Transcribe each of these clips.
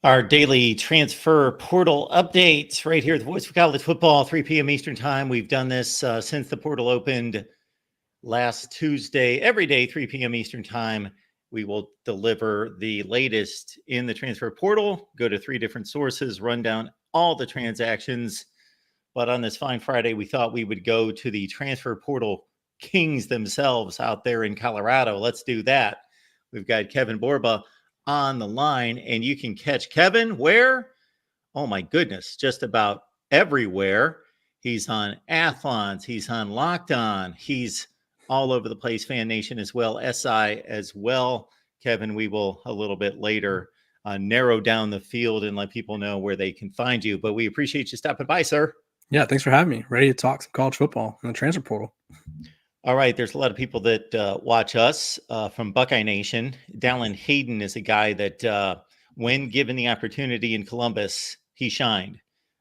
Our daily transfer portal updates right here at the Voice of College Football, 3 p.m. Eastern Time. We've done this since the portal opened last Tuesday. Every day, 3 p.m. Eastern Time, we will deliver the latest in the transfer portal, go to 3 different sources, run down all the transactions. But on this fine Friday, we thought we would go to the transfer portal kings themselves out there in Colorado. Let's do that. We've got Kevin Borba on the line, and you can catch Kevin where? Oh my goodness, just about everywhere. He's on Athlons, he's on Locked On, he's all over the place, Fan Nation as well, SI as well. Kevin, we will a little bit later narrow down the field and let people know where they can find you. But we appreciate you stopping by, sir. Yeah, thanks for having me. Ready to talk some college football and the transfer portal. All right, there's a lot of people that watch us from Buckeye Nation. Dallin Hayden is a guy that when given the opportunity in Columbus, he shined.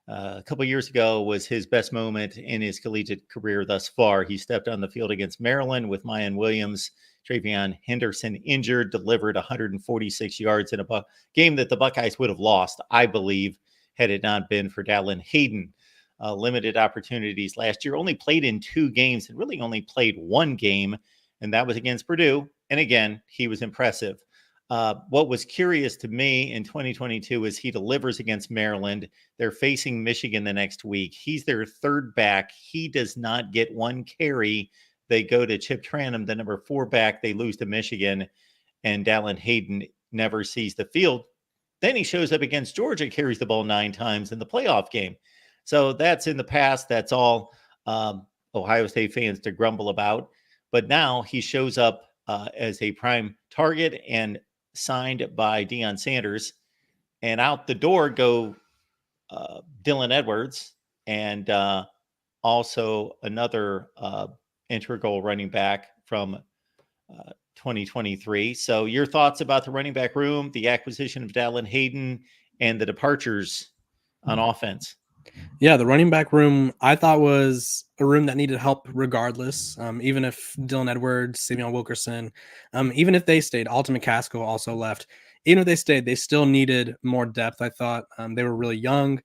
A couple years ago was his best moment in his collegiate career thus far. He stepped on the field against Maryland with Mayan Williams. Travion Henderson injured, delivered 146 yards in a game that the Buckeyes would have lost, I believe, had it not been for Dallin Hayden. Limited opportunities last year, only played in 2 games and really only played 1 game, and that was against Purdue. And again, he was impressive. What was curious to me in 2022 is he delivers against Maryland. They're facing Michigan the next week. He's their third back. He does not get 1 carry. They go to Chip Tranum, the number 4 back. They lose to Michigan, and Dallin Hayden never sees the field. Then he shows up against Georgia, carries the ball 9 times in the playoff game. So that's in the past. That's all Ohio State fans to grumble about. But now he shows up as a prime target and signed by Deion Sanders. And out the door go Dylan Edwards and also another integral running back from 2023. So your thoughts about the running back room, the acquisition of Dallin Hayden, and the departures on offense? Yeah, the running back room I thought was a room that needed help regardless. Even if Dylan Edwards, Savion Wilkerson, even if they stayed, Alton McCaskill also left. Even if they stayed, they still needed more depth. I thought they were really young.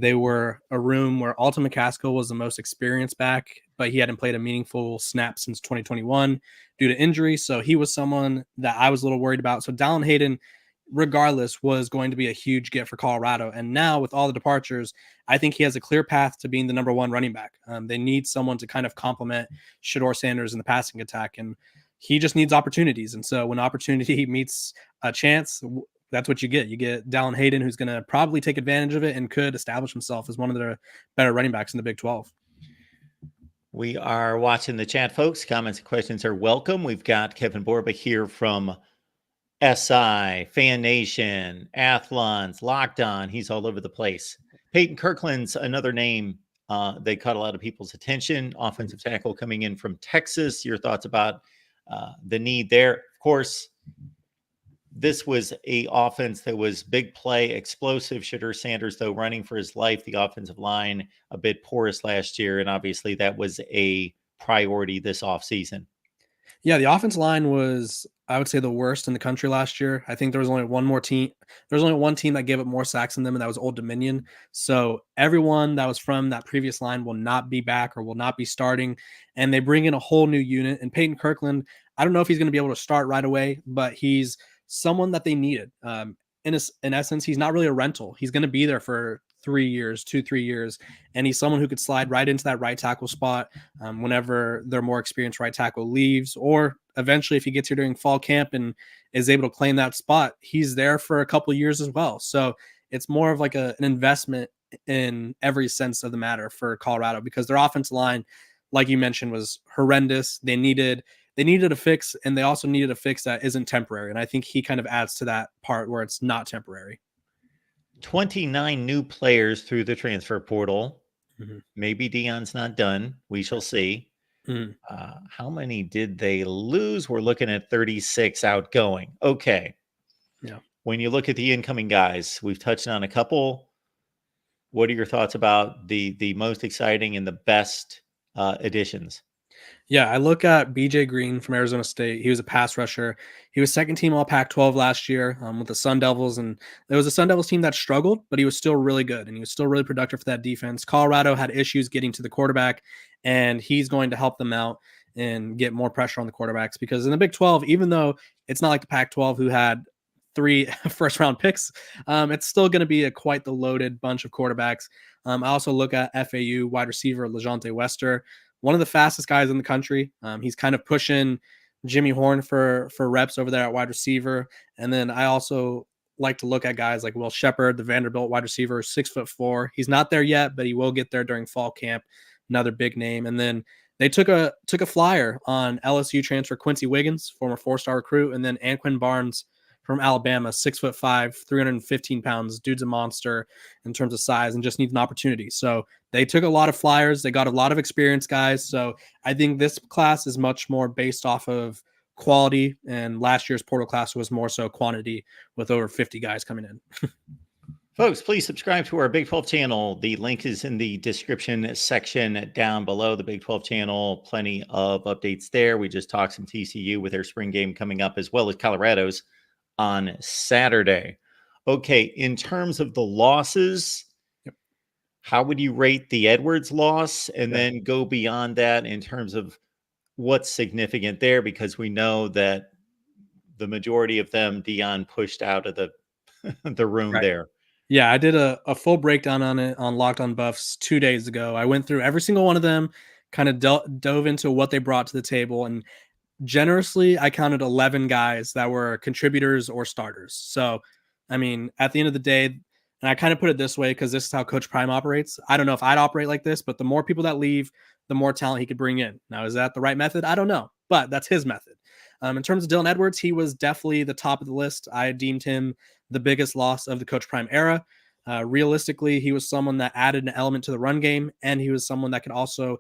They were a room where Alton McCaskill was the most experienced back, but he hadn't played a meaningful snap since 2021 due to injury. So he was someone that I was a little worried about. So Dallin Hayden, regardless, was going to be a huge get for Colorado. And now with all the departures, I think he has a clear path to being the number 1 running back. They need someone to kind of complement Shedeur Sanders in the passing attack, and he just needs opportunities. And so when opportunity meets a chance, that's what you get. You get Dallin Hayden, who's going to probably take advantage of it and could establish himself as one of the better running backs in the Big 12. We are watching the chat, folks. Comments and questions are welcome. We've got Kevin Borba here from SI, Fan Nation, Athlons, Locked On. He's all over the place. Peyton Kirkland's another name that caught a lot of people's attention. Offensive tackle coming in from Texas. Your thoughts about the need there? Of course, this was a offense that was big play, explosive. Shedeur Sanders, though, running for his life. The offensive line a bit porous last year, and obviously that was a priority this offseason. Yeah, the offense line was, I would say, the worst in the country last year. I think there was only one team that gave up more sacks than them, and that was Old Dominion. So everyone that was from that previous line will not be back or will not be starting, and they bring in a whole new unit. And Peyton Kirkland, I don't know if he's going to be able to start right away, but he's someone that they needed. In essence, he's not really a rental. He's going to be there for 3 years, 2-3 years, and he's someone who could slide right into that right tackle spot whenever their more experienced right tackle leaves, or eventually if he gets here during fall camp and is able to claim that spot, he's there for a couple of years as well. So it's more of like an investment in every sense of the matter for Colorado, because their offensive line, like you mentioned, was horrendous. They needed a fix, and they also needed a fix that isn't temporary. And I think he kind of adds to that part where it's not temporary. 29 new players through the transfer portal. Mm-hmm. Maybe Deion's not done. We shall see. Mm-hmm. How many did they lose? We're looking at 36 outgoing. Okay. Yeah. When you look at the incoming guys, we've touched on a couple. What are your thoughts about the most exciting and the best additions? Yeah, I look at BJ Green from Arizona State. He was a pass rusher. He was second team All Pac-12 last year with the Sun Devils, and it was a Sun Devils team that struggled, but he was still really good and he was still really productive for that defense. Colorado had issues getting to the quarterback, and he's going to help them out and get more pressure on the quarterbacks because in the Big 12, even though it's not like the Pac-12 who had three first round picks, it's still going to be quite the loaded bunch of quarterbacks. I also look at FAU wide receiver LeJonte Wester, one of the fastest guys in the country. He's kind of pushing Jimmy Horn for reps over there at wide receiver. And then I also like to look at guys like Will Shepherd, the Vanderbilt wide receiver, 6'4". He's not there yet, but he will get there during fall camp. Another big name. And then they took a flyer on LSU transfer Quincy Wiggins, former 4-star recruit, and then Anquin Barnes from Alabama, 6'5", 315 pounds. Dude's a monster in terms of size and just needs an opportunity. So they took a lot of flyers. They got a lot of experienced guys. So I think this class is much more based off of quality, and last year's portal class was more so quantity with over 50 guys coming in. Folks, please subscribe to our Big 12 channel. The link is in the description section down below. The Big 12 channel, plenty of updates there. We just talked some TCU with their spring game coming up, as well as Colorado's on Saturday. Okay, in terms of the losses, how would you rate the Edwards loss? And then go beyond that in terms of what's significant there, because we know that the majority of them Deion pushed out of the room there. Yeah, I did a full breakdown on it on Locked On Buffs 2 days ago. I went through every single one of them, kind of dove into what they brought to the table, and generously, I counted 11 guys that were contributors or starters. So, I mean, at the end of the day, and I kind of put it this way because this is how Coach Prime operates. I don't know if I'd operate like this, but the more people that leave, the more talent he could bring in. Now, is that the right method? I don't know, but that's his method. In terms of Dylan Edwards, he was definitely the top of the list. I deemed him the biggest loss of the Coach Prime era. Realistically, he was someone that added an element to the run game, and he was someone that could also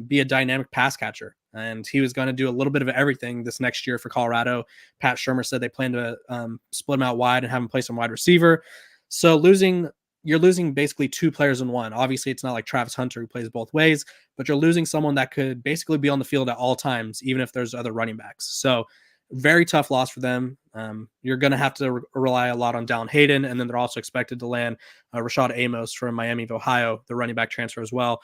be a dynamic pass catcher. And he was going to do a little bit of everything this next year for Colorado. Pat Shermer said they plan to split him out wide and have him play some wide receiver. So you're losing basically two players in one. Obviously, it's not like Travis Hunter who plays both ways, but you're losing someone that could basically be on the field at all times, even if there's other running backs. So very tough loss for them. You're going to have to rely a lot on Dallin Hayden, and then they're also expected to land Rashad Amos from Miami of Ohio, the running back transfer as well.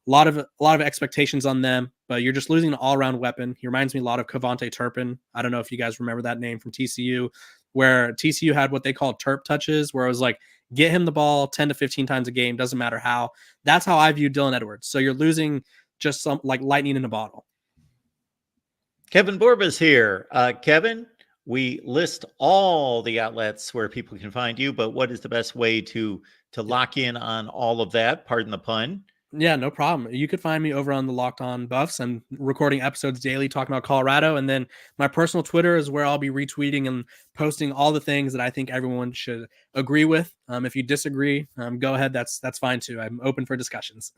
A lot of expectations on them, but you're just losing an all-around weapon. He reminds me a lot of Cavante Turpin. I don't know if you guys remember that name from TCU, where TCU had what they called Turp touches, where it was like, get him the ball 10 to 15 times a game, doesn't matter how. That's how I view Dylan Edwards. So you're losing just some like lightning in a bottle. Kevin Borba's here. Kevin, we list all the outlets where people can find you, but what is the best way to lock in on all of that? Pardon the pun. Yeah, no problem. You could find me over on the Locked On Buffs. I'm recording episodes daily talking about Colorado. And then my personal Twitter is where I'll be retweeting and posting all the things that I think everyone should agree with. If you disagree, go ahead. That's fine too. I'm open for discussions.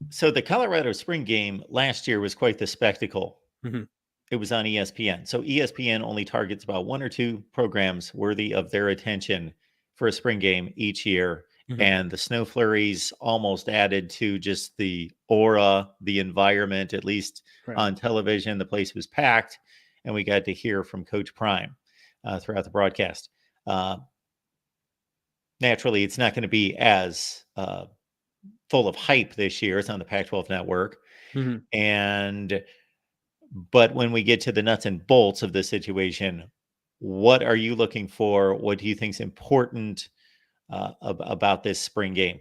So the Colorado spring game last year was quite the spectacle. Mm-hmm. It was on ESPN. So ESPN only targets about one or two programs worthy of their attention for a spring game each year. Mm-hmm. And the snow flurries almost added to just the aura, the environment, at least on television. The place was packed, and we got to hear from Coach Prime throughout the broadcast. Naturally, it's not going to be as full of hype this year. It's on the Pac-12 Network. Mm-hmm. But when we get to the nuts and bolts of the situation, what are you looking for? What do you think is important about this spring game?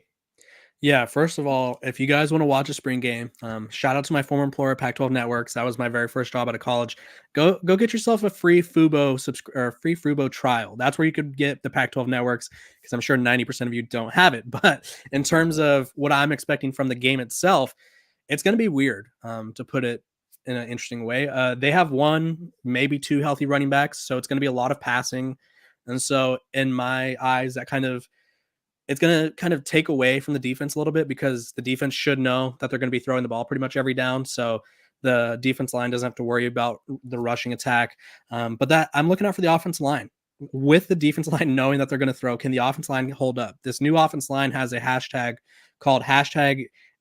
Yeah, first of all, if you guys want to watch a spring game, shout out to my former employer, Pac-12 Networks. That was my very first job out of college. Go get yourself a free Fubo trial. That's where you could get the Pac-12 Networks, because I'm sure 90% of you don't have it. But in terms of what I'm expecting from the game itself, it's going to be weird, to put it in an interesting way. They have one, maybe two healthy running backs, so it's going to be a lot of passing. And so in my eyes, it's going to kind of take away from the defense a little bit, because the defense should know that they're going to be throwing the ball pretty much every down. So the defense line doesn't have to worry about the rushing attack. But that I'm looking out for the offensive line. With the defense line knowing that they're going to throw, can the offense line hold up? This new offense line has a hashtag called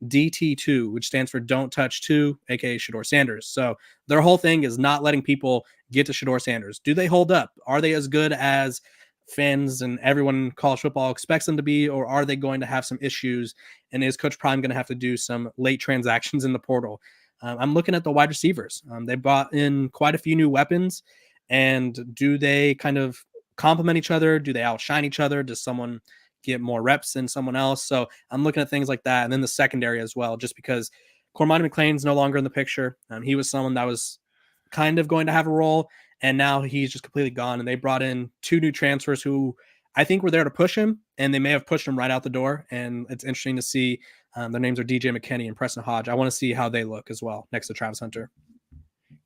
DT2, which stands for Don't Touch 2, aka Shedeur Sanders. So their whole thing is not letting people get to Shedeur Sanders. Do they hold up? Are they as good as fans and everyone in college football expects them to be, or are they going to have some issues? And is Coach Prime going to have to do some late transactions in the portal? I'm looking at the wide receivers. They brought in quite a few new weapons, and do they kind of complement each other? Do they outshine each other? Does someone get more reps than someone else? So I'm looking at things like that, and then the secondary as well, just because Cormani McClain's no longer in the picture. He was someone that was kind of going to have a role, and now he's just completely gone. And they brought in two new transfers who I think were there to push him, and they may have pushed him right out the door. And it's interesting to see. Their names are DJ McKinney and Preston Hodge. I want to see how they look as well next to Travis Hunter.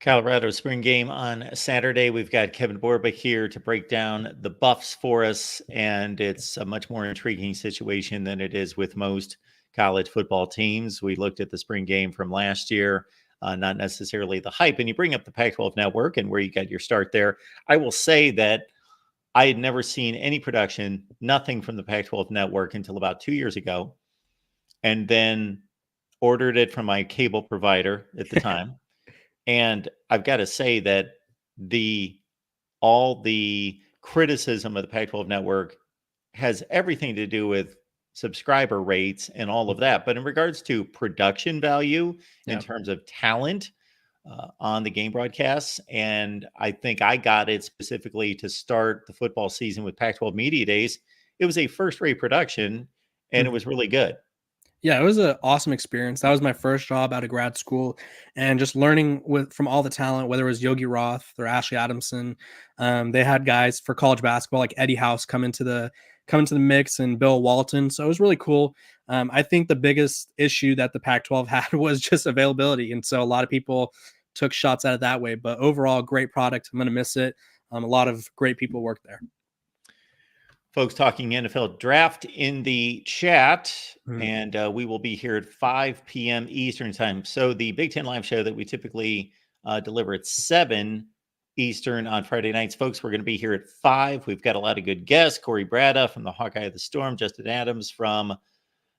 Colorado spring game on Saturday. We've got Kevin Borbeck here to break down the Buffs for us, and it's a much more intriguing situation than it is with most college football teams. We looked at the spring game from last year, not necessarily the hype, and you bring up the Pac-12 Network and where you got your start there. I will say that I had never seen any production, nothing from the Pac-12 Network until about 2 years ago, and then ordered it from my cable provider at the time. And I've got to say that all the criticism of the Pac-12 Network has everything to do with subscriber rates and all of that. But in regards to production value, in terms of talent on the game broadcasts, and I think I got it specifically to start the football season with Pac-12 Media Days, it was a first-rate production, and it was really good. Yeah, it was an awesome experience. That was my first job out of grad school, and just learning from all the talent, whether it was Yogi Roth or Ashley Adamson. They had guys for college basketball like Eddie House come into the mix, and Bill Walton. So it was really cool. I think the biggest issue that the Pac-12 had was just availability, and so a lot of people took shots at it that way. But overall, great product. I'm going to miss it. A lot of great people worked there. Folks talking NFL draft in the chat, and we will be here at 5 p.m. Eastern time. So the Big Ten Live show that we typically deliver at 7 Eastern on Friday nights, folks, we're going to be here at 5. We've got a lot of good guests. Corey Brada from the Hawkeye of the Storm, Justin Adams from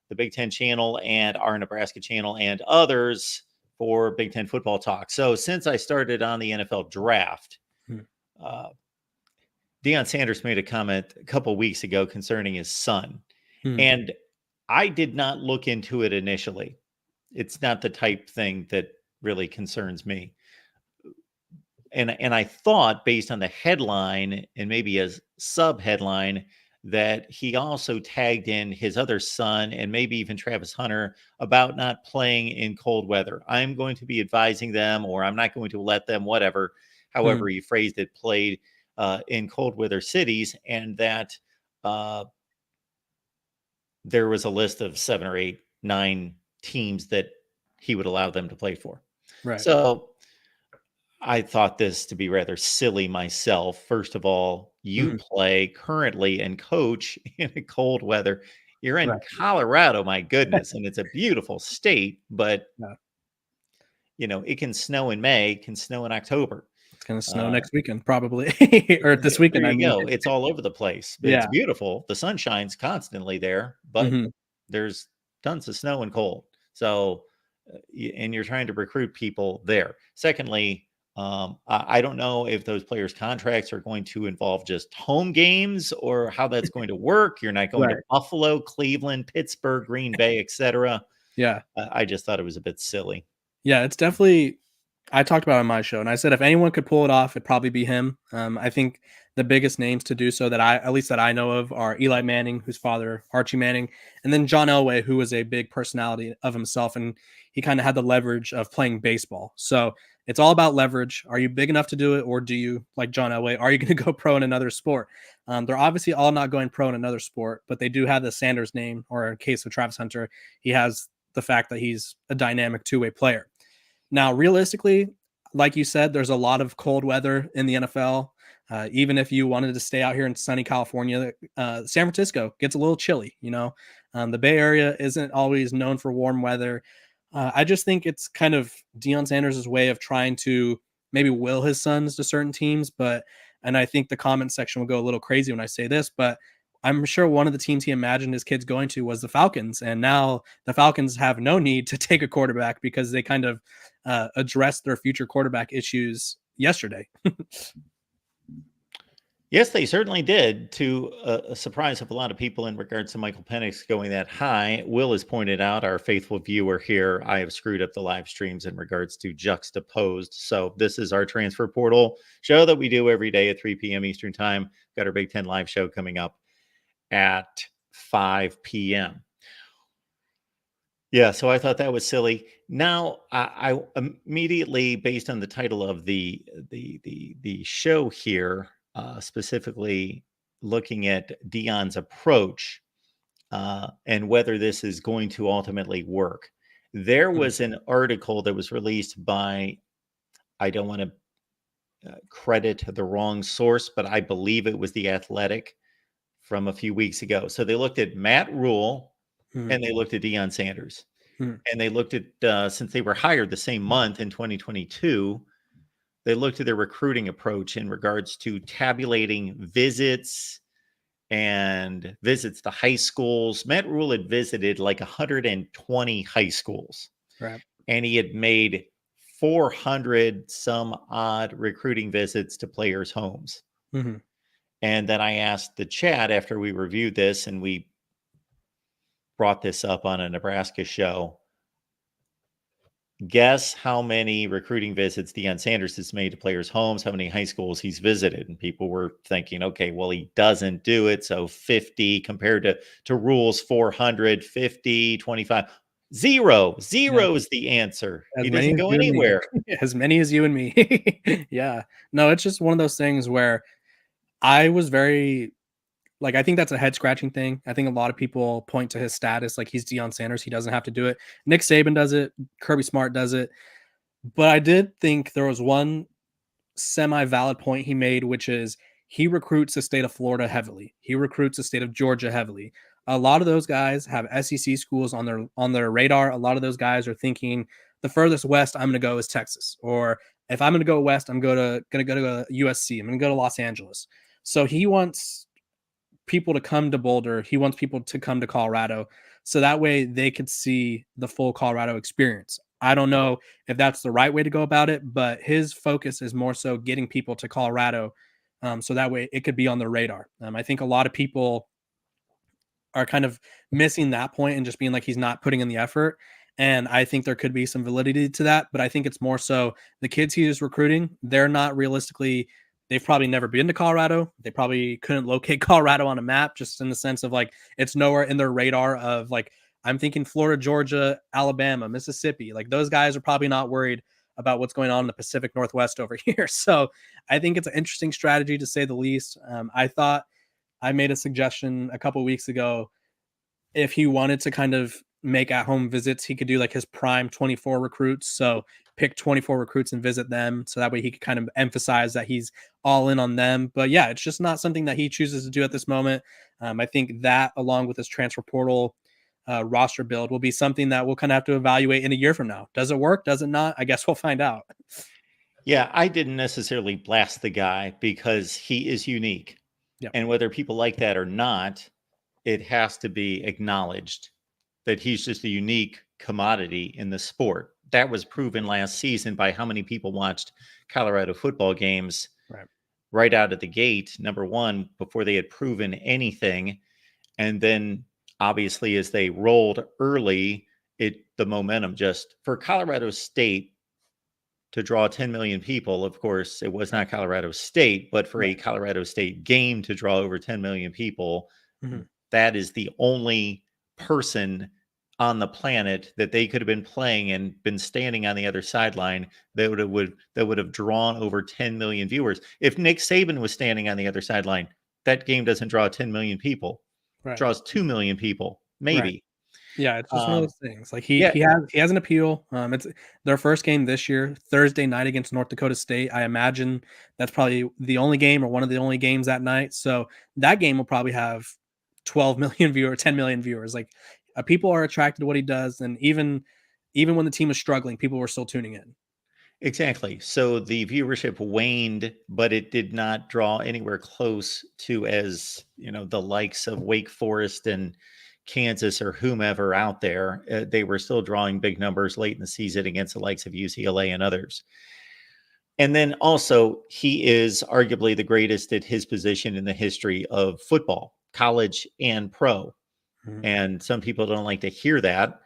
the Big Ten channel and our Nebraska channel, and others for Big Ten football talk. So since I started on the NFL draft, Deion Sanders made a comment a couple weeks ago concerning his son. And I did not look into it initially. It's not the type thing that really concerns me. And I thought, based on the headline and maybe a sub-headline, that he also tagged in his other son and maybe even Travis Hunter about not playing in cold weather. I'm going to be advising them, or I'm not going to let them, whatever, however he phrased it, played in cold weather cities, and that there was a list of 7 or 8, 9 teams that he would allow them to play for. Right. So I thought this to be rather silly myself. First of all, you play currently and coach in a cold weather. You're in Colorado, my goodness, and it's a beautiful state, but it can snow in May, can snow in October. It's going to snow next weekend, probably, or this weekend. There you go. It's all over the place. It's beautiful. The sun shines constantly there, but there's tons of snow and cold. So, and you're trying to recruit people there. Secondly, I don't know if those players' contracts are going to involve just home games or how that's going to work. You're not going to Buffalo, Cleveland, Pittsburgh, Green Bay, etc. Yeah. I just thought it was a bit silly. Yeah, it's definitely. I talked about it on my show, and I said if anyone could pull it off, it'd probably be him. I think the biggest names to do so that I know of are Eli Manning, whose father Archie Manning, and then John Elway, who was a big personality of himself, and he kind of had the leverage of playing baseball. So it's all about leverage. Are you big enough to do it, or do you, like John Elway, are you going to go pro in another sport? They're obviously all not going pro in another sport, but they do have the Sanders name, or in case of Travis Hunter, he has the fact that he's a dynamic two-way player. Now, realistically, like you said, there's a lot of cold weather in the NFL. Even if you wanted to stay out here in sunny California, San Francisco gets a little chilly. The Bay Area isn't always known for warm weather. I just think it's kind of Deion Sanders' way of trying to maybe will his sons to certain teams. And I think the comment section will go a little crazy when I say this, but I'm sure one of the teams he imagined his kids going to was the Falcons, and now the Falcons have no need to take a quarterback because they kind of addressed their future quarterback issues yesterday. Yes, they certainly did, to a surprise of a lot of people in regards to Michael Penix going that high. Will has pointed out, our faithful viewer here, I have screwed up the live streams in regards to juxtaposed. So this is our transfer portal show that we do every day at 3 p.m. Eastern time. Got our Big Ten live show coming up at 5 p.m. Yeah, so I thought that was silly. Now, I immediately, based on the title of the show here, specifically looking at Deion's approach and whether this is going to ultimately work. There was an article that was released by, I don't want to credit the wrong source, but I believe it was The Athletic from a few weeks ago. So they looked at Matt Rule and they looked at Deion Sanders. And they looked at, since they were hired the same month in 2022, they looked at their recruiting approach in regards to tabulating visits and visits to high schools. Matt Rule had visited like 120 high schools. Right. And he had made 400 some odd recruiting visits to players' homes. Mm-hmm. And then I asked the chat after we reviewed this, and we brought this up on a Nebraska show. Guess how many recruiting visits Deion Sanders has made to players' homes, how many high schools he's visited. And people were thinking, okay, well, he doesn't do it. So 50 compared to Rule's 400, 50, 25. Zero is the answer. He doesn't go anywhere. As many as you and me. Yeah. No, it's just one of those things where I was very, like, I think that's a head scratching thing. I think a lot of people point to his status, like he's Deion Sanders. He doesn't have to do it. Nick Saban does it. Kirby Smart does it. But I did think there was one semi-valid point he made, which is he recruits the state of Florida heavily. He recruits the state of Georgia heavily. A lot of those guys have SEC schools on their radar. A lot of those guys are thinking the furthest west I'm going to go is Texas, or if I'm going to go west, I'm going to go to USC. I'm going to go to Los Angeles. So he wants people to come to Boulder. He wants people to come to Colorado, so that way they could see the full Colorado experience. I don't know if that's the right way to go about it, but his focus is more so getting people to Colorado, so that way it could be on their radar. I think a lot of people are kind of missing that point and just being like, he's not putting in the effort. And I think there could be some validity to that, but I think it's more so the kids he is recruiting, they're not realistically, they've probably never been to Colorado. They probably couldn't locate Colorado on a map, just in the sense of like, it's nowhere in their radar of like, I'm thinking Florida, Georgia, Alabama, Mississippi. Like those guys are probably not worried about what's going on in the Pacific Northwest over here. So I think it's an interesting strategy to say the least. I thought I made a suggestion a couple weeks ago. If he wanted to kind of make at-home visits, he could do like his prime 24 recruits. So pick 24 recruits and visit them. So that way he could kind of emphasize that he's all in on them. But yeah, it's just not something that he chooses to do at this moment. I think that along with his transfer portal roster build will be something that we'll kind of have to evaluate in a year from now. Does it work? Does it not? I guess we'll find out. Yeah, I didn't necessarily blast the guy because he is unique. Yep. And whether people like that or not, it has to be acknowledged that he's just a unique commodity in the sport. That was proven last season by how many people watched Colorado football games right out of the gate, number one, before they had proven anything. And then obviously as they rolled early, the momentum just for Colorado State to draw 10 million people. Of course, it was not Colorado State, but for a Colorado State game to draw over 10 million people, that is the only person on the planet that they could have been playing and been standing on the other sideline that would have drawn over 10 million viewers. If Nick Saban was standing on the other sideline, that game doesn't draw 10 million people. It draws 2 million people, maybe. Yeah, it's just one of those things. Like he has an appeal. It's their first game this year, Thursday night against North Dakota State. I imagine that's probably the only game or one of the only games that night. So that game will probably have 12 million viewers, 10 million viewers. Like people are attracted to what he does, and even when the team is struggling, people were still tuning in. Exactly. So the viewership waned, but it did not draw anywhere close to as, the likes of Wake Forest and Kansas or whomever out there. They were still drawing big numbers late in the season against the likes of UCLA and others. And then also, he is arguably the greatest at his position in the history of football, college and pro. Mhm. And some people don't like to hear that.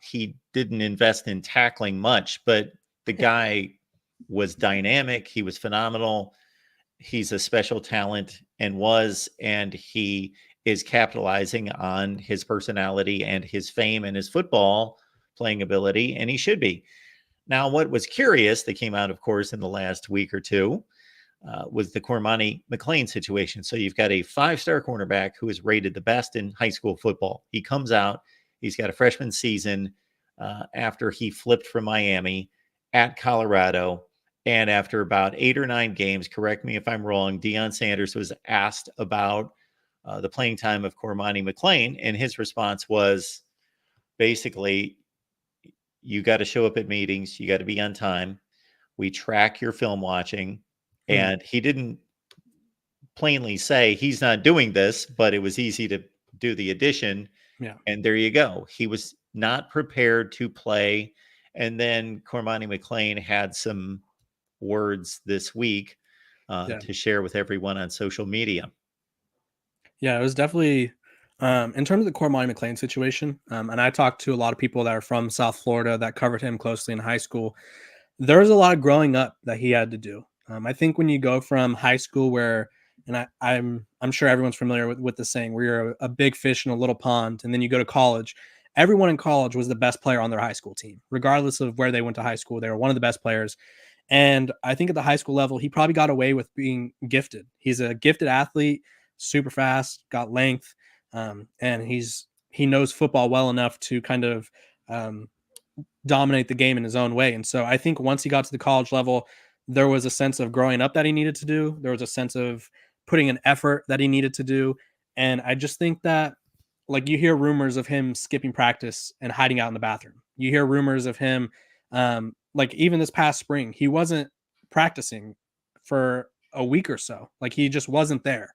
He didn't invest in tackling much, but the guy was dynamic. He was phenomenal. He's a special talent and he is capitalizing on his personality and his fame and his football playing ability, and he should be. Now, what was curious that came out, of course, in the last week or two was the Cormani McClain situation. So you've got a 5-star cornerback who is rated the best in high school football. He comes out, he's got a freshman season after he flipped from Miami at Colorado. And after about 8 or 9 games, correct me if I'm wrong, Deion Sanders was asked about the playing time of Cormani McClain. And his response was basically, you got to show up at meetings, you got to be on time. We track your film watching. Hmm. And he didn't plainly say he's not doing this, but it was easy to do the addition. Yeah. And there you go. He was not prepared to play. And then Cormani McClain had some words this week Yeah. to share with everyone on social media. Yeah, it was definitely in terms of the Cormani McClain situation, and I talked to a lot of people that are from South Florida that covered him closely in high school. There was a lot of growing up that he had to do. I think when you go from high school where, and I'm sure everyone's familiar with the saying, where you're a big fish in a little pond, and then you go to college. Everyone in college was the best player on their high school team, regardless of where they went to high school. They were one of the best players. And I think at the high school level, he probably got away with being gifted. He's a gifted athlete, super fast, got length, and he knows football well enough to kind of um, dominate the game in his own way. And so I think once he got to the college level, there was a sense of growing up that he needed to do. There was a sense of putting an effort that he needed to do. And I just think that, like, you hear rumors of him skipping practice and hiding out in the bathroom. You hear rumors of him, like, even this past spring, he wasn't practicing for a week or so. Like, he just wasn't there.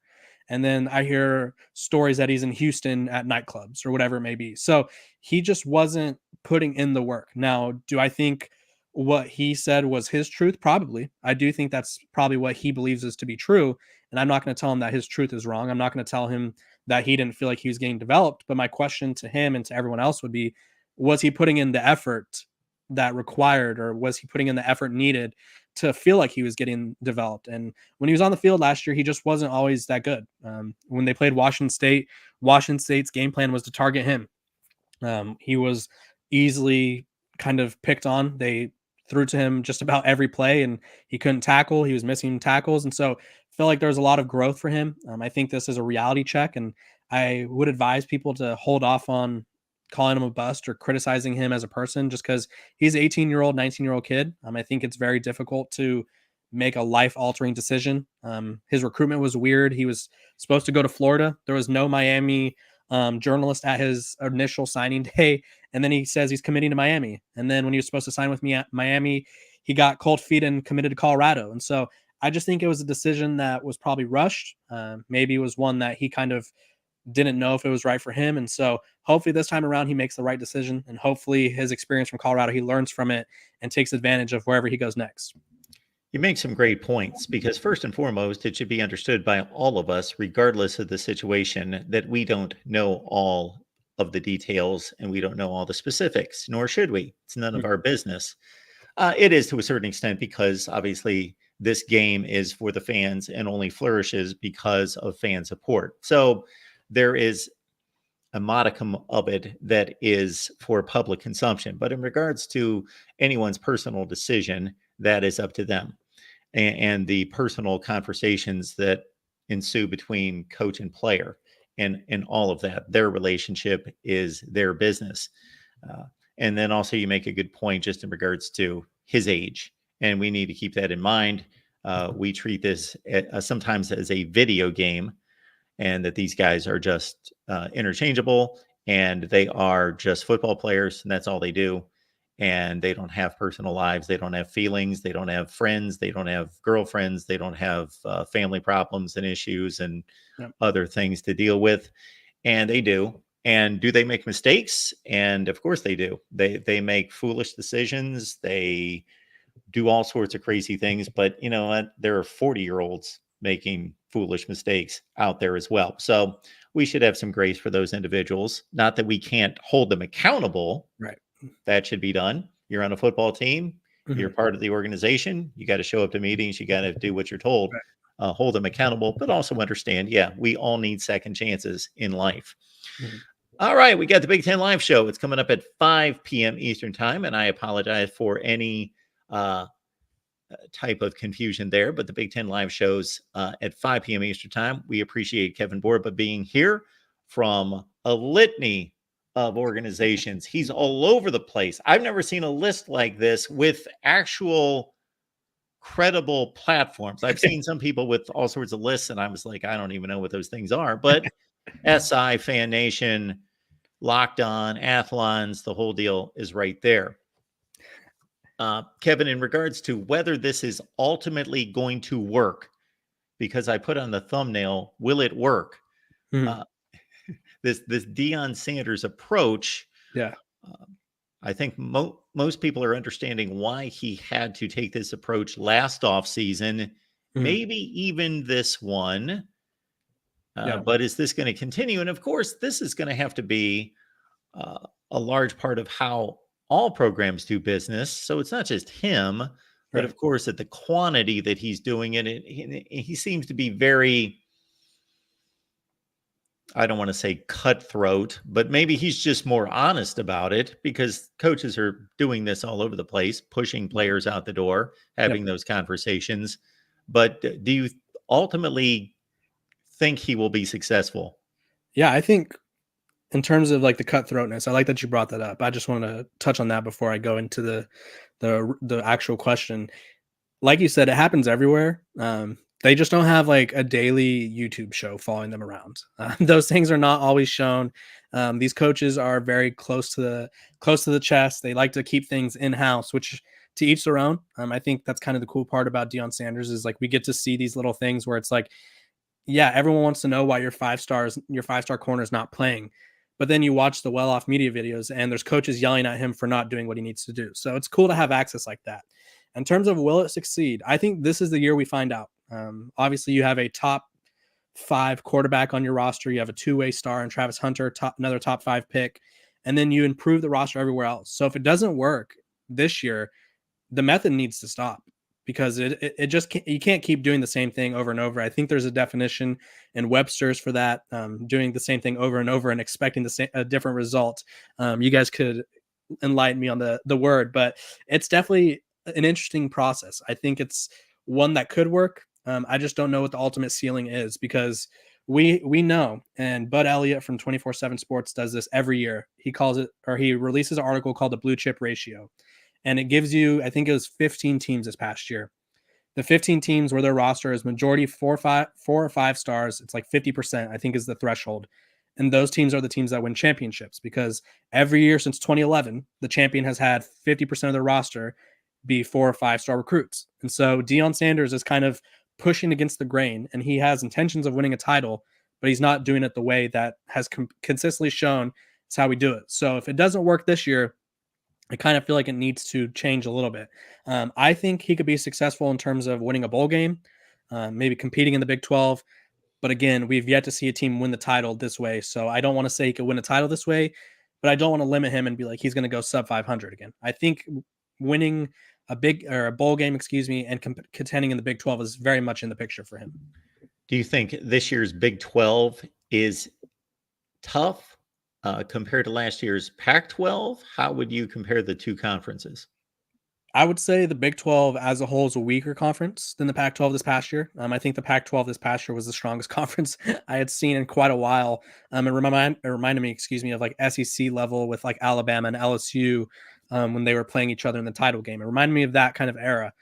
And then I hear stories that he's in Houston at nightclubs or whatever it may be. So he just wasn't putting in the work. Now, do I think what he said was his truth? Probably. I do think that's probably what he believes is to be true. And I'm not going to tell him that his truth is wrong. I'm not going to tell him that he didn't feel like he was getting developed. But my question to him and to everyone else would be, was he putting in the effort that required, or was he putting in the effort needed to feel like he was getting developed? And when he was on the field last year, he just wasn't always that good. When they played Washington State, Washington State's game plan was to target him. He was easily kind of picked on. They threw to him just about every play, and he couldn't tackle. He was missing tackles, and so I feel like there's a lot of growth for him. I think this is a reality check, and I would advise people to hold off on calling him a bust or criticizing him as a person, just because he's an 18-year-old, 19-year-old kid. I think it's very difficult to make a life-altering decision. His recruitment was weird. He was supposed to go to Florida. There was no Miami journalist at his initial signing day, and then he says he's committing to Miami. And then when he was supposed to sign with me at Miami, he got cold feet and committed to Colorado. And so I just think it was a decision that was probably rushed. Maybe it was one that he kind of didn't know if it was right for him. And so hopefully this time around he makes the right decision, and hopefully his experience from Colorado, he learns from it and takes advantage of wherever he goes next. You make some great points because, first and foremost, it should be understood by all of us, regardless of the situation, that we don't know all of the details and we don't know all the specifics, nor should we. It's none of our business. It is to a certain extent because obviously this game is for the fans and only flourishes because of fan support. So there is a modicum of it that is for public consumption. But in regards to anyone's personal decision, that is up to them. And the personal conversations that ensue between coach and player and all of that, their relationship is their business. Uh, and then also you make a good point just in regards to his age. And we need to keep that in mind. We treat this sometimes as a video game, and that these guys are just interchangeable and they are just football players and that's all they do. and they don't have personal lives. They don't have feelings. They don't have friends. They don't have girlfriends. They don't have family problems and issues and Yep. other things to deal with. And they do. And do they make mistakes? And of course they do. They make foolish decisions. They do all sorts of crazy things. But you know what? There are 40-year-olds making foolish mistakes out there as well. So we should have some grace for those individuals. Not that we can't hold them accountable. Right. That should be done. You're on a football team. You're Mhm. part of the organization. You got to show up to meetings. You got to do what you're told. Right. Hold them accountable, but also understand, yeah, we all need second chances in life. Mhm. All right, we got the Big Ten Live Show. It's coming up at 5 p.m. Eastern Time, and I apologize for any type of confusion there, but the Big Ten Live Shows at 5 p.m. Eastern Time. We appreciate Kevin Borba being here from a litany of organizations. He's all over the place. I've never seen a list like this with actual credible platforms. I've seen some people with all sorts of lists, and I was like, I don't even know what those things are. But SI, Fan Nation, Locked On, Athlons, the whole deal is right there. Kevin, in regards to whether this is ultimately going to work, because I put on the thumbnail, will it work? Mhm. Uh, this Deion Sanders approach, Yeah. I think most people are understanding why he had to take this approach last offseason, Mhm. maybe even this one. Yeah. But is this going to continue? And of course, this is going to have to be a large part of how all programs do business. So it's not just him, but Right. of course, at the quantity that he's doing it, he seems to be very, I don't want to say cutthroat, but maybe he's just more honest about it because coaches are doing this all over the place, pushing players out the door, Yep. having those conversations. But do you ultimately think he will be successful? Yeah, I think in terms of like the cutthroatness, I like that you brought that up. I just want to touch on that before I go into the actual question. Like you said, it happens everywhere. They just don't have like a daily YouTube show following them around. Those things are not always shown. These coaches are very close to the chest. They like to keep things in house, which to each their own. I think that's kind of the cool part about Deion Sanders is like we get to see these little things where it's like, yeah, everyone wants to know why your 5-star corner is not playing. But then you watch the well-off media videos and there's coaches yelling at him for not doing what he needs to do. So it's cool to have access like that. In terms of will it succeed, I think this is the year we find out. Obviously, you have a top 5 quarterback on your roster. You have a two-way star in Travis Hunter, another top 5 pick, and then you improve the roster everywhere else. So if it doesn't work this year, the method needs to stop because it just you can't keep doing the same thing over and over. I think there's a definition in Webster's for that, doing the same thing over and over and expecting a different result. You guys could enlighten me on the word, but it's definitely an interesting process. I think it's one that could work. I just don't know what the ultimate ceiling is because we know, and Bud Elliott from 24/7 Sports does this every year. He calls it, or he releases an article called the blue chip ratio, and it gives you, I think it was 15 teams this past year. The 15 teams where their roster is majority 4 or 5 stars. It's like 50%, I think, is the threshold. And those teams are the teams that win championships because every year since 2011, the champion has had 50% of their roster be 4 or 5 star recruits. And so Deion Sanders is kind of pushing against the grain, and he has intentions of winning a title, but he's not doing it the way that has consistently shown is how we do it. So if it doesn't work this year, I kind of feel like it needs to change a little bit. I think he could be successful in terms of winning a bowl game, maybe competing in the Big 12. But again, we've yet to see a team win the title this way. So I don't want to say he could win a title this way, but I don't want to limit him and be like, he's going to go sub 500 again. I think winning a bowl game, excuse me, and contending in the Big 12 is very much in the picture for him. Do you think this year's Big 12 is tough compared to last year's Pac-12? How would you compare the two conferences? I would say the Big 12 as a whole is a weaker conference than the Pac-12 this past year. I think the Pac-12 this past year was the strongest conference I had seen in quite a while. It reminded me, excuse me, of like SEC level with like Alabama and LSU when they were playing each other in the title game. It reminded me of that kind of era.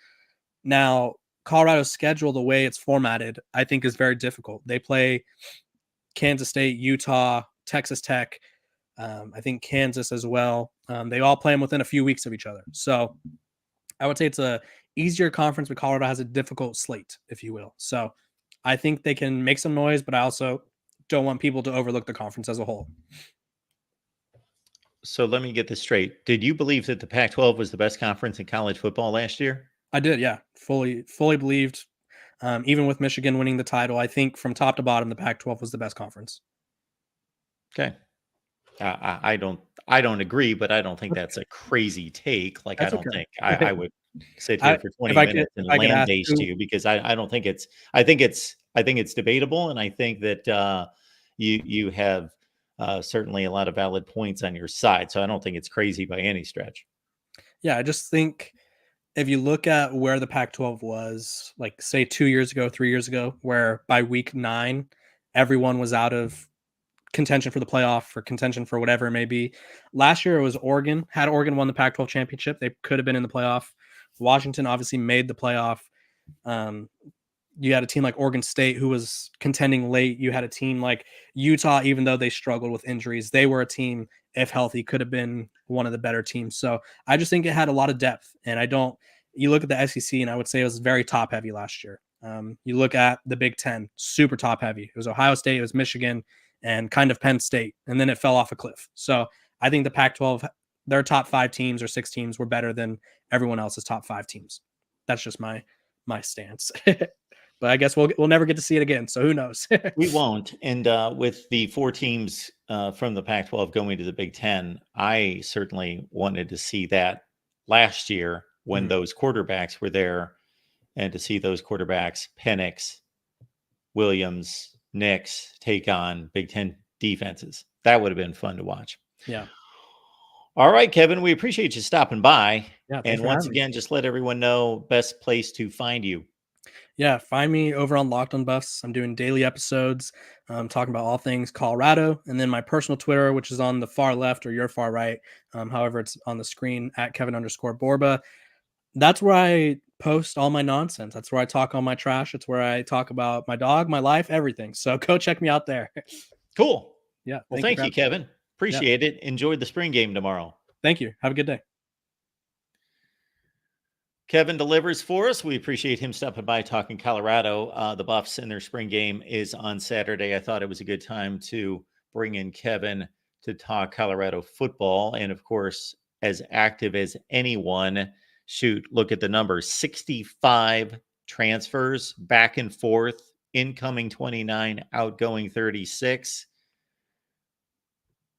Now, Colorado's schedule, the way it's formatted, I think is very difficult. They play Kansas State, Utah, Texas Tech, I think Kansas as well. They all play them within a few weeks of each other. So I would say it's a easier conference, but Colorado has a difficult slate, if you will. So I think they can make some noise, but I also don't want people to overlook the conference as a whole. So let me get this straight. Did you believe that the Pac-12 was the best conference in college football last year? I did, yeah, fully believed. Even with Michigan winning the title, I think from top to bottom, the Pac-12 was the best conference. Okay. I don't agree, but I don't think that's a crazy take. Like, I That's don't think okay. I would sit I here for if 20 I could minutes and if I could land ask base who, you because I don't think it's I think it's debatable, and I think that you have certainly a lot of valid points on your side. So I don't think it's crazy by any stretch. yeah, I just think if you look at where the Pac-12 was, like say 2 years ago, 3 years ago, where by week 9 everyone was out of contention for the playoff or contention for whatever it may be. Last year it was Oregon. Had Oregon won the Pac-12 championship, they could have been in the playoff. Washington obviously made the playoff. Um, you had a team like Oregon State who was contending late. You had a team like Utah, even though they struggled with injuries, they were a team, if healthy, could have been one of the better teams. So I just think it had a lot of depth. And I don't, you look at the SEC, and I would say it was very top heavy last year. You look at the Big Ten, super top heavy. It was Ohio State, it was Michigan, and kind of Penn State. And then it fell off a cliff. So I think the Pac 12, their top 5 teams or 6 teams were better than everyone else's top 5 teams. That's just my stance. But I guess we'll never get to see it again. So who knows? We won't. And with the 4 teams from the Pac-12 going to the Big Ten, I certainly wanted to see that last year when those quarterbacks were there, and to see those quarterbacks, Penix, Williams, Nix, take on Big Ten defenses. That would have been fun to watch. Yeah. All right, Kevin, we appreciate you stopping by. Yeah. Thanks And for once having me. again, just let everyone know best place to find you. Yeah. Find me over on Locked on Buffs. I'm doing daily episodes, talking about all things Colorado. And then my personal Twitter, which is on the far left or your far right. However, it's on the screen at Kevin_Borba. That's where I post all my nonsense. That's where I talk all my trash. It's where I talk about my dog, my life, everything. So go check me out there. Cool. Yeah. Well, Thank you thank for you, having me. Kevin. Yeah. Appreciate it. Enjoy the spring game tomorrow. Thank you. Have a good day. Kevin delivers for us. We appreciate him stopping by talking Colorado. The Buffs and their spring game is on Saturday. I thought it was a good time to bring in Kevin to talk Colorado football. And of course, as active as anyone, shoot, look at the numbers 65 transfers back and forth, incoming 29, outgoing 36.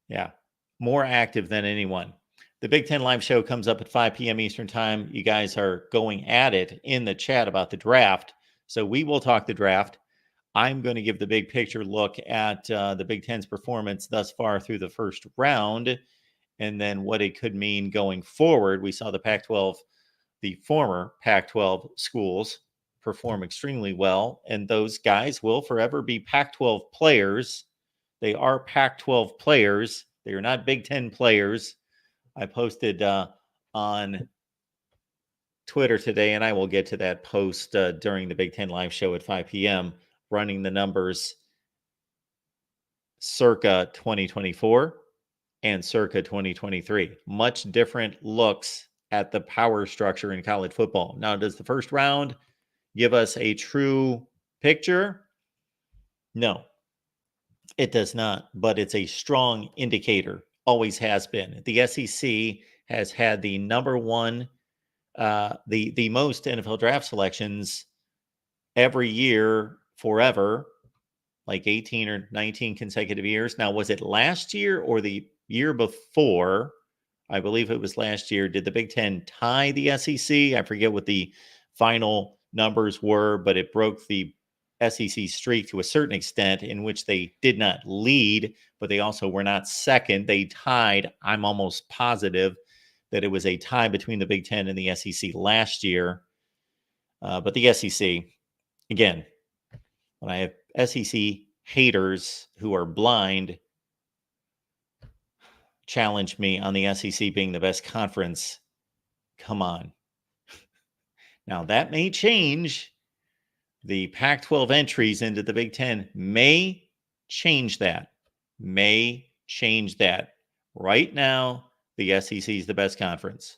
Yeah, more active than anyone. The Big Ten Live Show comes up at 5 p.m. Eastern Time. You guys are going at it in the chat about the draft. So we will talk the draft. I'm going to give the big picture look at the Big Ten's performance thus far through the first round, and then what it could mean going forward. We saw the Pac-12, the former Pac-12 schools perform extremely well, and those guys will forever be Pac-12 players. They are Pac-12 players. They are not Big Ten players. I posted on Twitter today, and I will get to that post during the Big Ten Live Show at 5 p.m., running the numbers circa 2024 and circa 2023. Much different looks at the power structure in college football. Now, does the first round give us a true picture? No, it does not, but it's a strong indicator. Always has been. The SEC has had the number one, the most NFL draft selections every year forever, like 18 or 19 consecutive years. Now, was it last year or the year before? I believe it was last year. Did the Big Ten tie the SEC? I forget what the final numbers were, but it broke the SEC streak to a certain extent, in which they did not lead, but they also were not second. They tied. I'm almost positive that it was a tie between the Big Ten and the SEC last year. But the SEC, again, when I have SEC haters who are blind challenge me on the SEC being the best conference, come on. Now, that may change. The Pac-12 entries into the Big Ten may change that. Right now, the SEC is the best conference.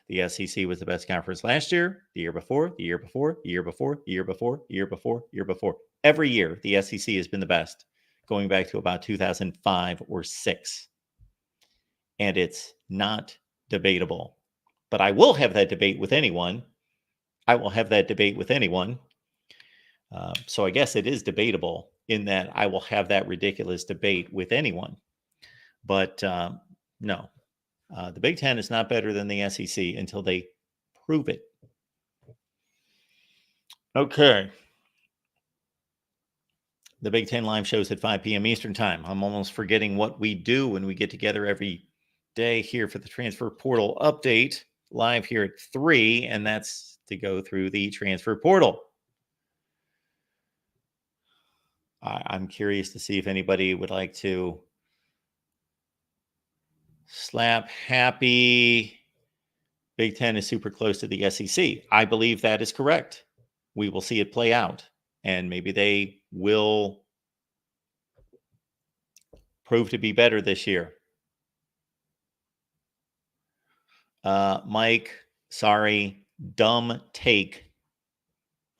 The SEC was the best conference last year, the year before, the year before, the year before, the year before, the year before, the year before. Every year, the SEC has been the best, going back to about 2005 or 6. And it's not debatable. But I will have that debate with anyone. I will have that debate with anyone. So I guess it is debatable in that I will have that ridiculous debate with anyone. But no, the Big Ten is not better than the SEC until they prove it. Okay. The Big Ten live shows at 5 p.m. Eastern time. I'm almost forgetting what we do when we get together every day here for the transfer portal update live here at 3, and that's to go through the transfer portal. I'm curious to see if anybody would like to slap happy. Big Ten is super close to the SEC. I believe that is correct. We will see it play out, and maybe they will prove to be better this year. Mike, sorry, dumb take.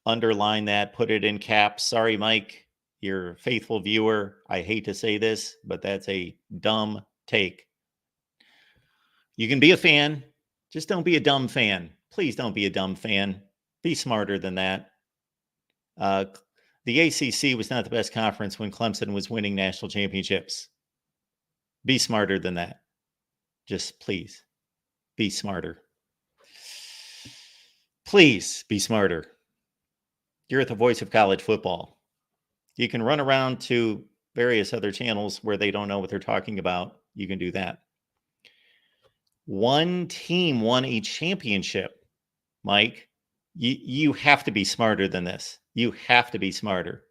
Underline that, put it in caps. Sorry, Mike, your faithful viewer. I hate to say this, but that's a dumb take. You can be a fan, just don't be a dumb fan. Please don't be a dumb fan. Be smarter than that. The ACC was not the best conference when Clemson was winning national championships. Be smarter than that. Just please be smarter. Please be smarter. You're at the voice of college football. You can run around to various other channels where they don't know what they're talking about. You can do that. One team won a championship, Mike. You have to be smarter than this. You have to be smarter.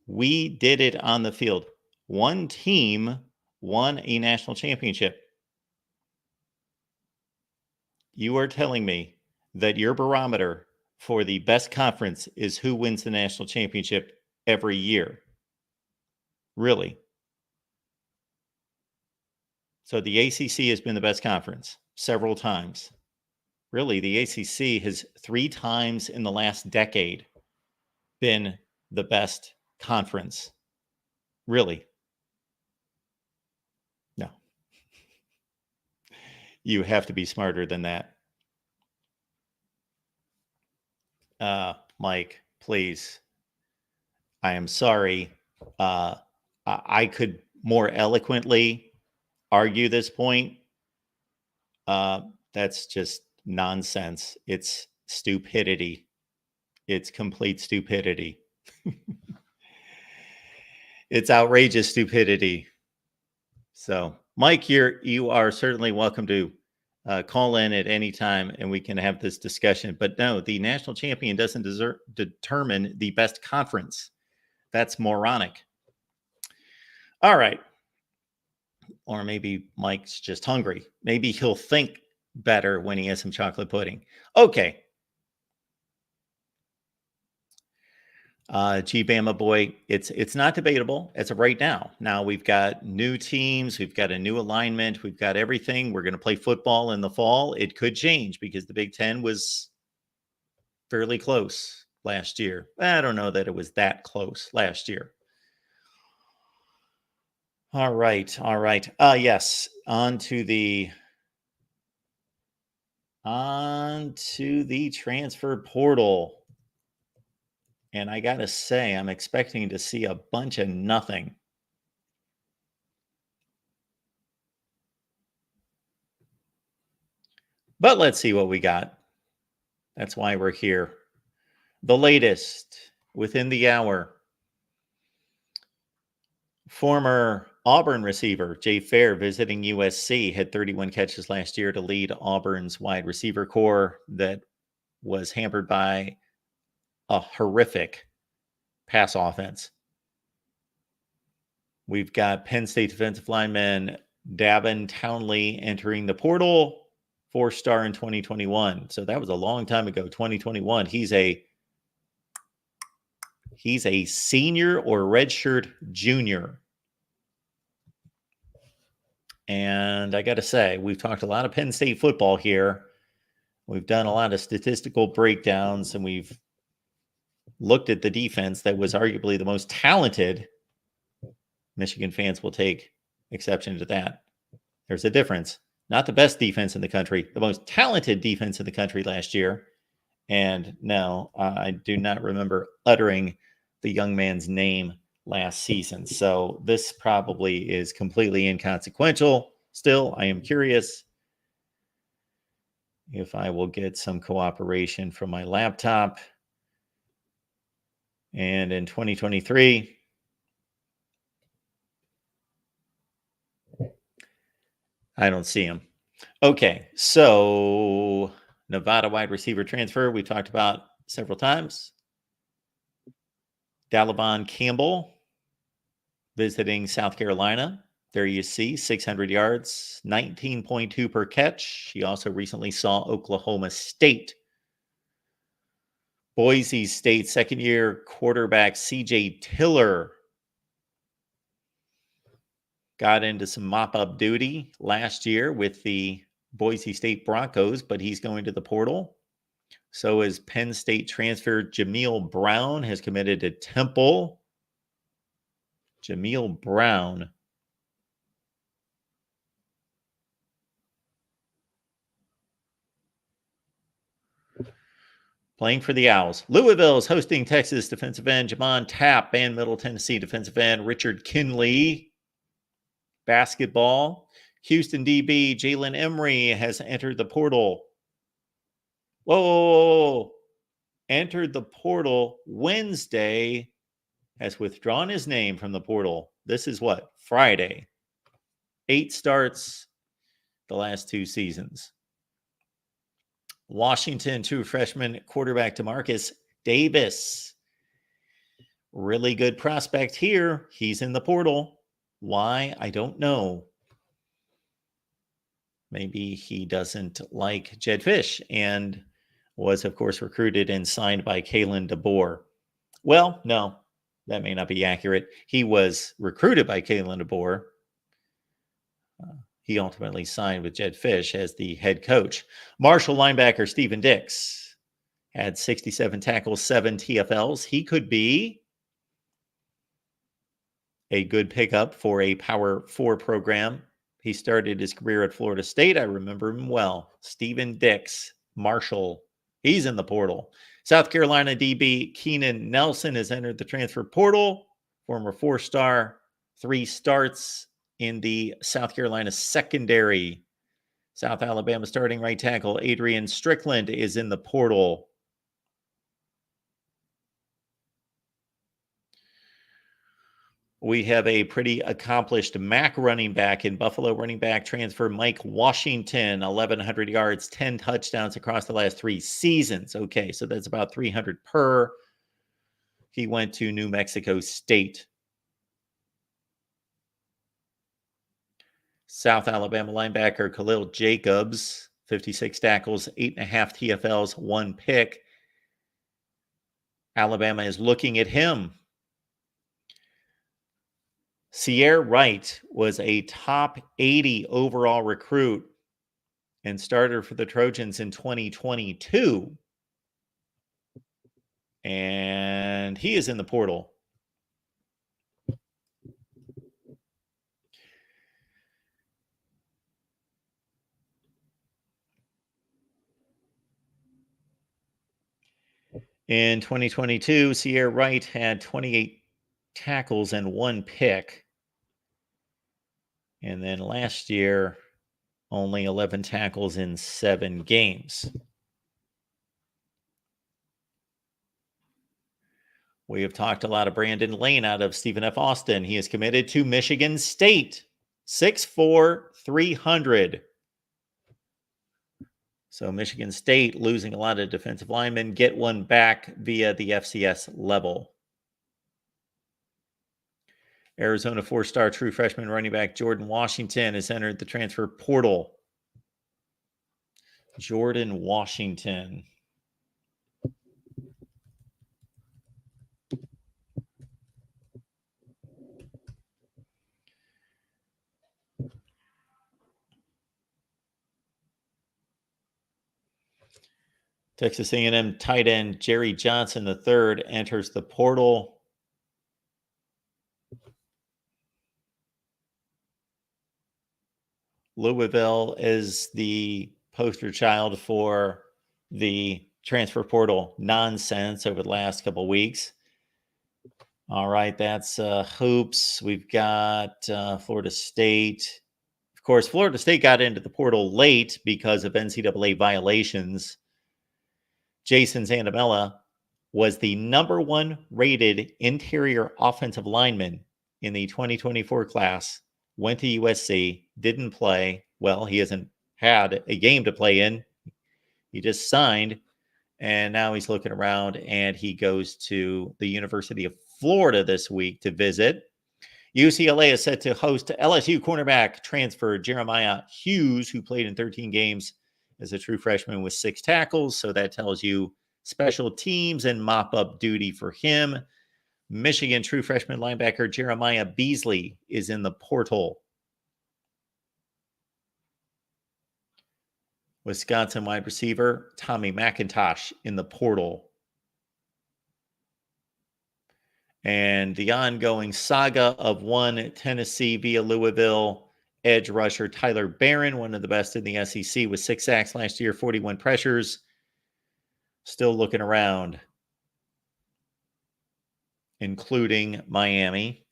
We did it on the field. One team won a national championship. You are telling me that your barometer for the best conference is who wins the national championship every year. Really? So the ACC has been the best conference several times. Really, the ACC has 3 times in the last decade been the best conference. Really? No. You have to be smarter than that. Mike, please. I am sorry. I could more eloquently argue this point. That's just nonsense. It's stupidity. It's complete stupidity. It's outrageous stupidity. So, Mike, you are certainly welcome to call in at any time and we can have this discussion. But no, the national champion doesn't determine the best conference. That's moronic. All right. Or maybe Mike's just hungry. Maybe he'll think better when he has some chocolate pudding. Okay. Bama boy, it's not debatable as of right now. Now we've got new teams, we've got a new alignment, we've got everything. We're going to play football in the fall. It could change because the Big Ten was fairly close last year. I don't know that it was that close last year. All right. Yes, on to the transfer portal. And I got to say, I'm expecting to see a bunch of nothing. But let's see what we got. That's why we're here. The latest within the hour. Former Auburn receiver Jay Fair visiting USC had 31 catches last year to lead Auburn's wide receiver core that was hampered by a horrific pass offense. We've got Penn State defensive lineman Davin Townley entering the portal, 4-star in 2021. So that was a long time ago, 2021. He's a senior or redshirt junior. And I got to say, we've talked a lot of Penn State football here. We've done a lot of statistical breakdowns, and we've looked at the defense that was arguably the most talented. Michigan fans will take exception to that. There's a difference. Not the best defense in the country, the most talented defense in the country last year. And no, I do not remember uttering the young man's name last season. So this probably is completely inconsequential. Still, I am curious if I will get some cooperation from my laptop. And in 2023, I don't see him. Okay, so Nevada wide receiver transfer we talked about several times. Dalibon Campbell visiting South Carolina. There you see 600 yards, 19.2 per catch. He also recently saw Oklahoma State. Boise State second-year quarterback C.J. Tiller got into some mop-up duty last year with the Boise State Broncos, but he's going to the portal. So is Penn State transfer Jameel Brown has committed to Temple. Jameel Brown. Playing for the Owls. Louisville is hosting Texas defensive end Jamon Tapp and Middle Tennessee defensive end Richard Kinley. Basketball. Houston DB Jalen Emery has entered the portal. Whoa. Entered the portal Wednesday, has withdrawn his name from the portal. This is what? Friday. 8 starts the last 2 seasons. Washington, true freshman quarterback DeMarcus Davis. Really good prospect here. He's in the portal. Why? I don't know. Maybe he doesn't like Jed Fish and was, of course, recruited and signed by Kalen DeBoer. Well, no, that may not be accurate. He was recruited by Kalen DeBoer. He ultimately signed with Jed Fish as the head coach. Marshall linebacker Steven Dix had 67 tackles, 7 TFLs. He could be a good pickup for a Power 4 program. He started his career at Florida State. I remember him well. Steven Dix, Marshall. He's in the portal. South Carolina DB Keenan Nelson has entered the transfer portal. Former 4-star, 3 starts in the South Carolina secondary. South Alabama starting right tackle Adrian Strickland is in the portal. We have a pretty accomplished MAC running back in Buffalo running back transfer Mike Washington, 1,100 yards, 10 touchdowns across the last 3 seasons. Okay, so that's about 300 per. He went to New Mexico State. South Alabama linebacker Khalil Jacobs, 56 tackles, 8.5 TFLs, 1 pick. Alabama is looking at him. Sierra Wright was a top 80 overall recruit and starter for the Trojans in 2022. And he is in the portal. In 2022, Sierra Wright had 28 tackles and 1 pick. And then last year, only 11 tackles in 7 games. We have talked a lot of Brandon Lane out of Stephen F. Austin. He is committed to Michigan State. 6'4", 300. So Michigan State losing a lot of defensive linemen, get one back via the FCS level. Arizona 4-star true freshman running back Jordan Washington has entered the transfer portal. Jordan Washington. Texas A&M tight end Jerry Johnson III enters the portal. Louisville is the poster child for the transfer portal nonsense over the last couple of weeks. All right, that's hoops. We've got Florida State. Of course, Florida State got into the portal late because of NCAA violations. Jason Zandamela was the number 1 rated interior offensive lineman in the 2024 class, went to USC, didn't play. Well, he hasn't had a game to play in. He just signed, and now he's looking around, and he goes to the University of Florida this week to visit. UCLA is set to host LSU cornerback transfer Jeremiah Hughes, who played in 13 games as a true freshman with 6 tackles. So that tells you special teams and mop-up duty for him. Michigan true freshman linebacker Jeremiah Beasley is in the portal. Wisconsin wide receiver Tommy McIntosh in the portal. And the ongoing saga of one Tennessee via Louisville edge rusher Tyler Barron, one of the best in the SEC with 6 sacks last year, 41 pressures. Still looking around, including Miami.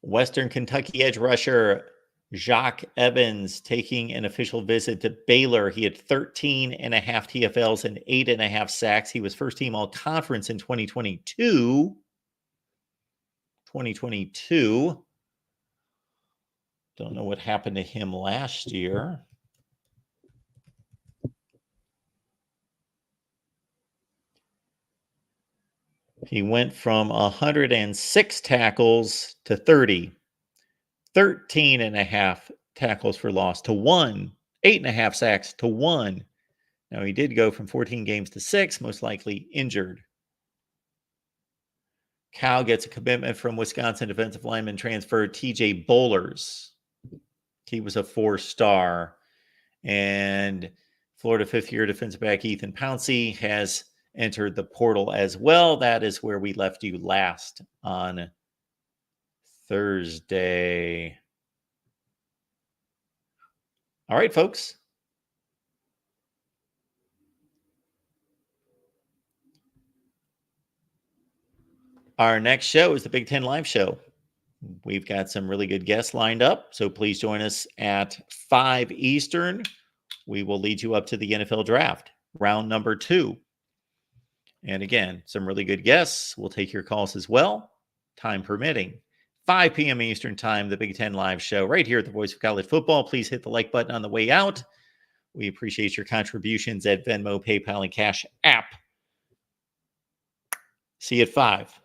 Western Kentucky edge rusher Jacques Evans taking an official visit to Baylor. He had 13 and a half TFLs and 8.5 sacks. He was first team all conference in 2022. Don't know what happened to him last year. He went from 106 tackles to 30. 13 and a half tackles for loss to 1, 8.5 sacks to 1. Now, he did go from 14 games to 6, most likely injured. Cal gets a commitment from Wisconsin defensive lineman transfer TJ Bowlers. He was a 4-star. And Florida fifth-year defensive back Ethan Pouncey has entered the portal as well. That is where we left you last on Thursday. All right, folks. Our next show is the Big Ten Live Show. We've got some really good guests lined up, so please join us at 5 Eastern. We will lead you up to the NFL Draft, round number 2. And again, some really good guests. We'll take your calls as well, time permitting. 5 p.m. Eastern Time, the Big Ten Live Show, right here at the Voice of College Football. Please hit the like button on the way out. We appreciate your contributions at Venmo, PayPal, and Cash App. See you at 5.